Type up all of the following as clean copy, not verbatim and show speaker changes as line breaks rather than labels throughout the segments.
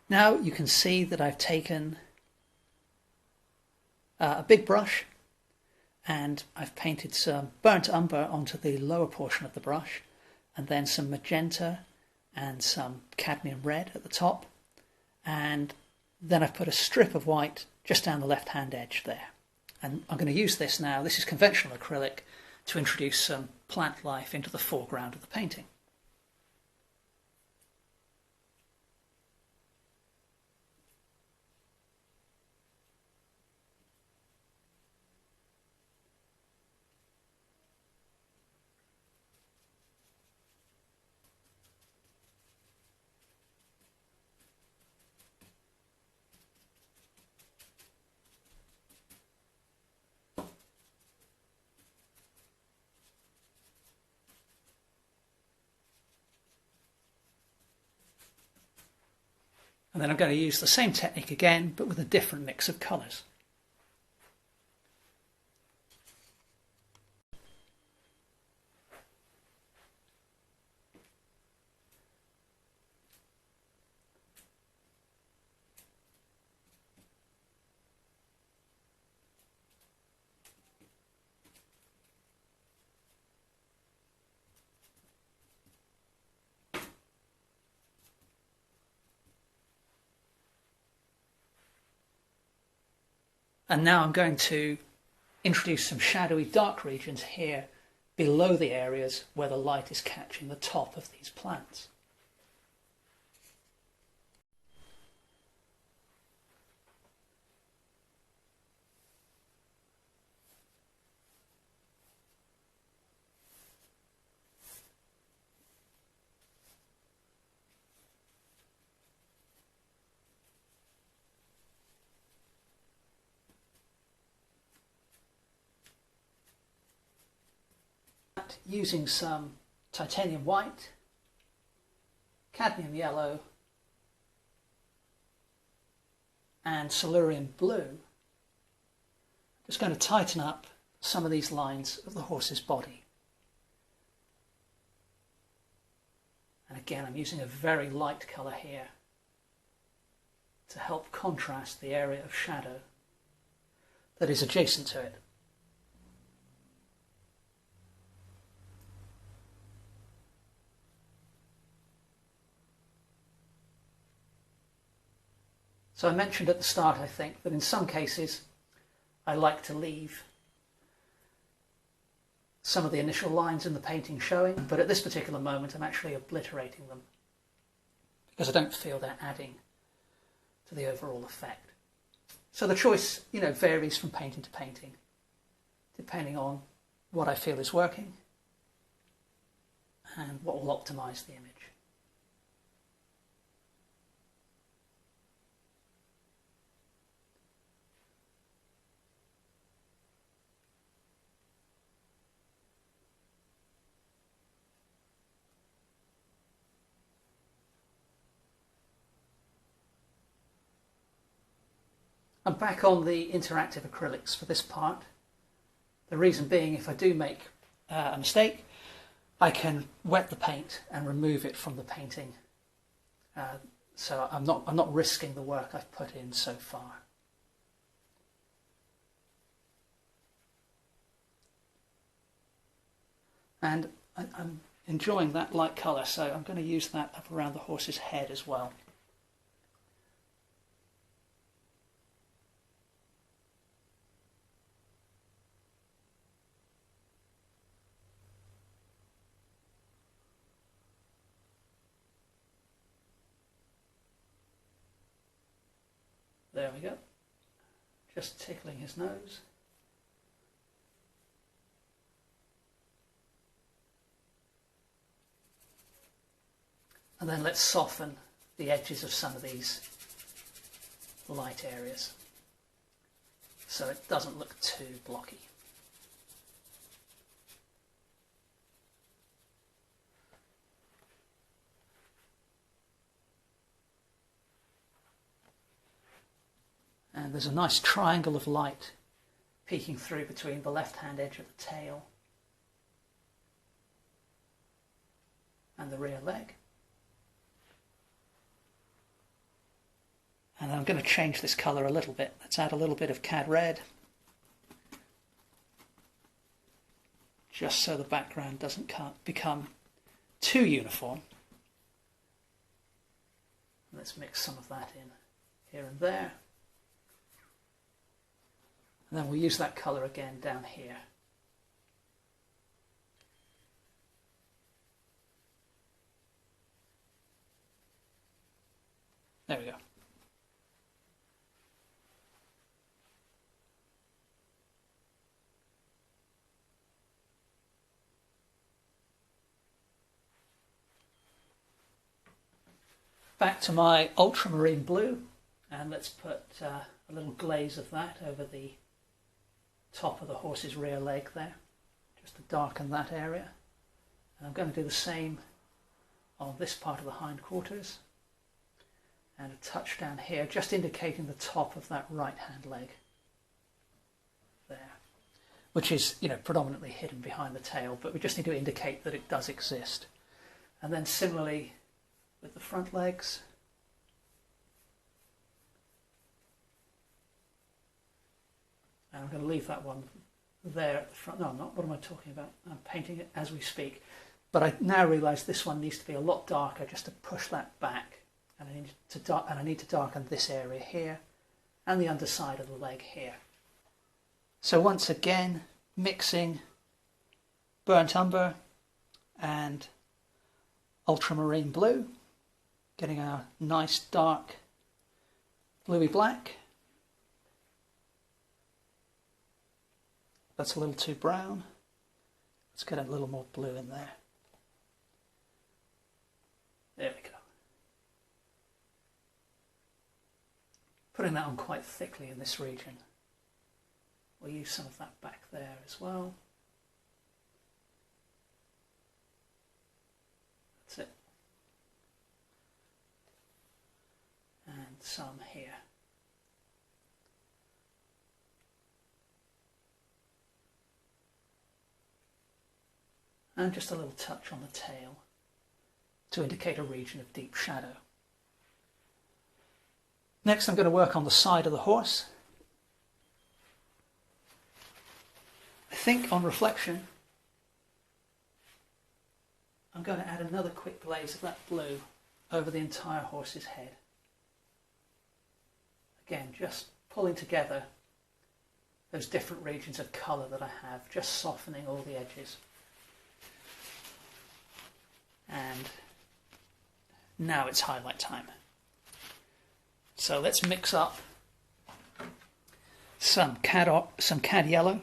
Now you can see that I've taken a big brush and I've painted some burnt umber onto the lower portion of the brush, and then some magenta and some cadmium red at the top, and then I've put a strip of white just down the left hand edge there. And I'm going to use this now, this is conventional acrylic, to introduce some plant life into the foreground of the painting. And then I'm going to use the same technique again, but with a different mix of colours. And now I'm going to introduce some shadowy dark regions here below the areas where the light is catching the top of these plants. Using some titanium white, cadmium yellow and Silurian blue, just going to tighten up some of these lines of the horse's body. And again, I'm using a very light colour here to help contrast the area of shadow that is adjacent to it. So I mentioned at the start, I think, that in some cases I like to leave some of the initial lines in the painting showing, but at this particular moment I'm actually obliterating them because I don't feel they're adding to the overall effect. So the choice, varies from painting to painting, depending on what I feel is working and what will optimize the image. I'm back on the interactive acrylics for this part. The reason being, if I do make a mistake, I can wet the paint and remove it from the painting. So I'm not risking the work I've put in so far. And I'm enjoying that light colour, so I'm going to use that up around the horse's head as well. There we go. Just tickling his nose. And then let's soften the edges of some of these light areas so it doesn't look too blocky. And there's a nice triangle of light peeking through between the left-hand edge of the tail and the rear leg. And I'm going to change this colour a little bit. Let's add a little bit of cad red, just so the background doesn't become too uniform. Let's mix some of that in here and there. And then we'll use that colour again down here. There we go. Back to my ultramarine blue, and let's put a little glaze of that over the top of the horse's rear leg there, just to darken that area. And I'm going to do the same on this part of the hindquarters, and a touch down here, just indicating the top of that right hand leg there, which is, you know, predominantly hidden behind the tail, but we just need to indicate that it does exist. And then similarly with the front legs. And I'm going to leave that one there at the front. No, I'm not. What am I talking about? I'm painting it as we speak. But I now realise this one needs to be a lot darker, just to push that back. And I need to darken this area here and the underside of the leg here. So once again, mixing burnt umber and ultramarine blue, getting a nice dark bluey black. That's a little too brown. Let's get a little more blue in there. There we go. Putting that on quite thickly in this region. We'll use some of that back there as well. That's it. And some here. And just a little touch on the tail to indicate a region of deep shadow. Next, I'm going to work on the side of the horse. I think on reflection, I'm going to add another quick glaze of that blue over the entire horse's head. Again, just pulling together those different regions of colour that I have, just softening all the edges. And now it's highlight time. So let's mix up some cad yellow,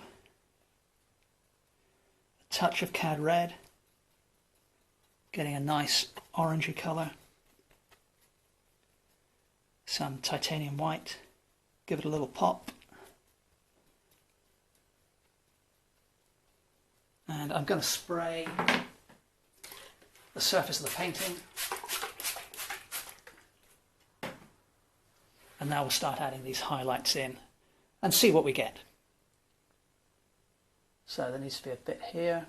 a touch of cad red, getting a nice orangey colour, some titanium white, give it a little pop, and I'm going to spray the surface of the painting. And now we'll start adding these highlights in and see what we get. So there needs to be a bit here.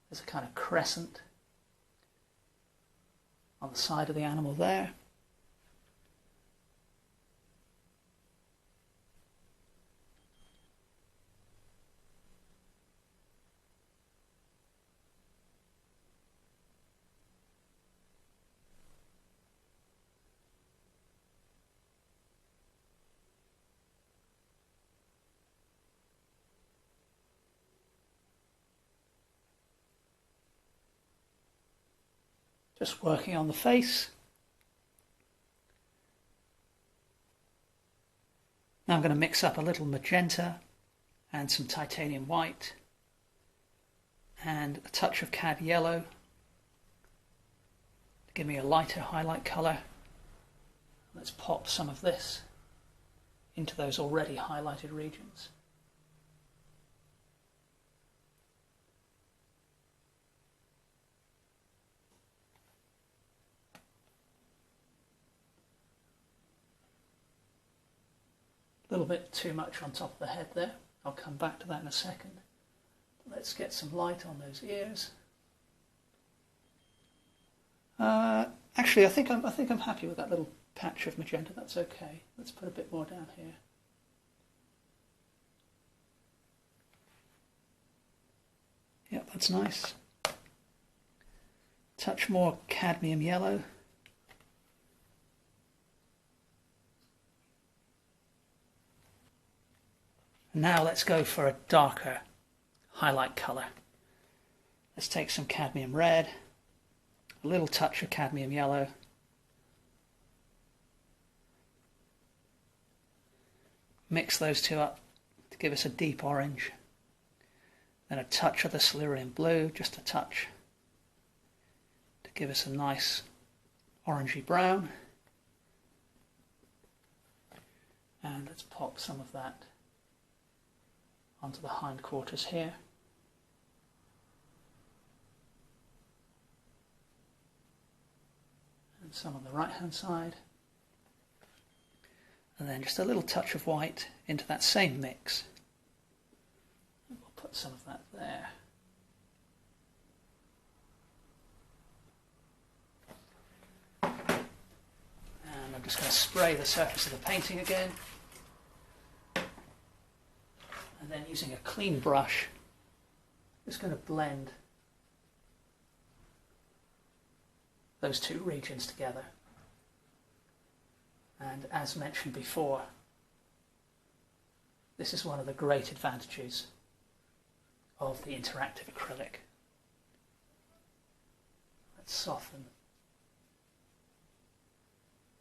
There's a kind of crescent on the side of the animal there. Just working on the face. Now I'm going to mix up a little magenta and some titanium white and a touch of cad yellow to give me a lighter highlight colour. Let's pop some of this into those already highlighted regions. A little bit too much on top of the head there. I'll come back to that in a second. Let's get some light on those ears. Actually, I think I'm happy with that little patch of magenta. That's okay. Let's put a bit more down here. Yep, that's nice. Touch more cadmium yellow. Now let's go for a darker highlight colour. Let's take some cadmium red, a little touch of cadmium yellow, mix those two up to give us a deep orange, then a touch of the Silurian blue, just a touch, to give us a nice orangey brown, and let's pop some of that onto the hindquarters here. And some on the right hand side. And then just a little touch of white into that same mix. And we'll put some of that there. And I'm just going to spray the surface of the painting again. And then using a clean brush, just going to blend those two regions together. And as mentioned before, this is one of the great advantages of the interactive acrylic. Let's soften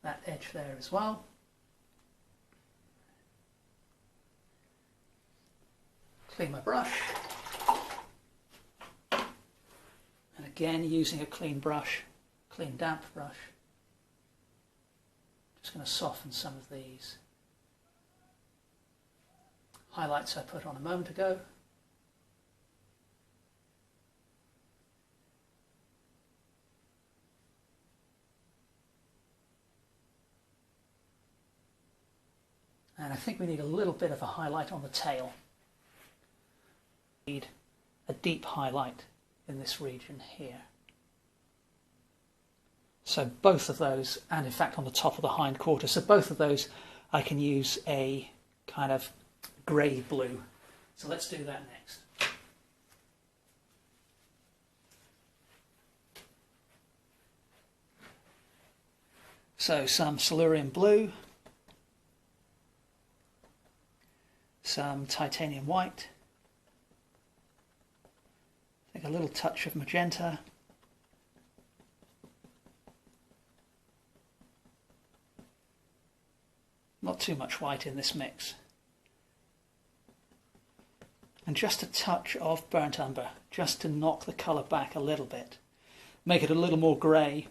that edge there as well. Clean my brush, and again using a clean brush, clean damp brush, just going to soften some of these highlights I put on a moment ago. And I think we need a little bit of a highlight on the tail. Need a deep highlight in this region here. So both of those, and in fact on the top of the hindquarter, so both of those I can use a kind of grey blue. So let's do that next. So some Silurian blue, some titanium white, take a little touch of magenta, not too much white in this mix, and just a touch of burnt umber, just to knock the colour back a little bit, make it a little more grey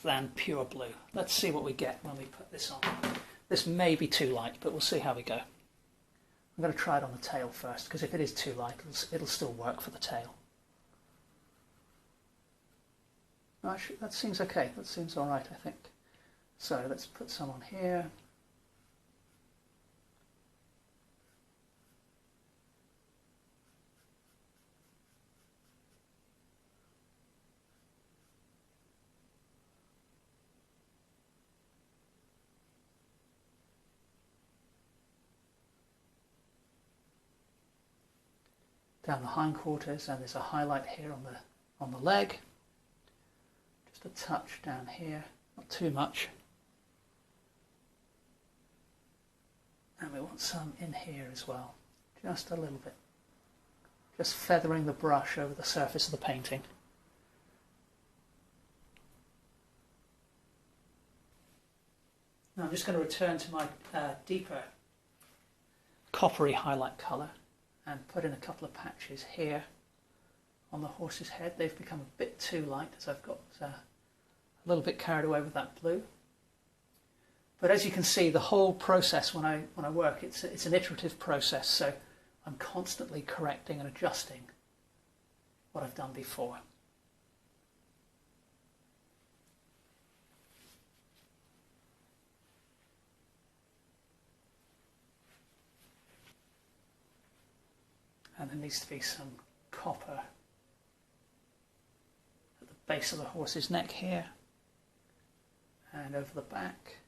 than pure blue. Let's see what we get when we put this on. This may be too light, but we'll see how we go. I'm going to try it on the tail first, because if it is too light, it'll still work for the tail. Actually, that seems okay. That seems all right, I think. So let's put some on here. Down the hindquarters, and there's a highlight here on the leg. Just a touch down here, not too much. And we want some in here as well, just a little bit. Just feathering the brush over the surface of the painting. Now I'm just going to return to my deeper coppery highlight colour and put in a couple of patches here on the horse's head. They've become a bit too light as I've got a little bit carried away with that blue. But as you can see, the whole process when I work, it's an iterative process, so I'm constantly correcting and adjusting what I've done before. needs to be some copper at the base of the horse's neck here and over the back.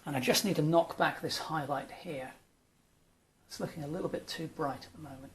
And I just need to knock back this highlight here. It's looking a little bit too bright at the moment.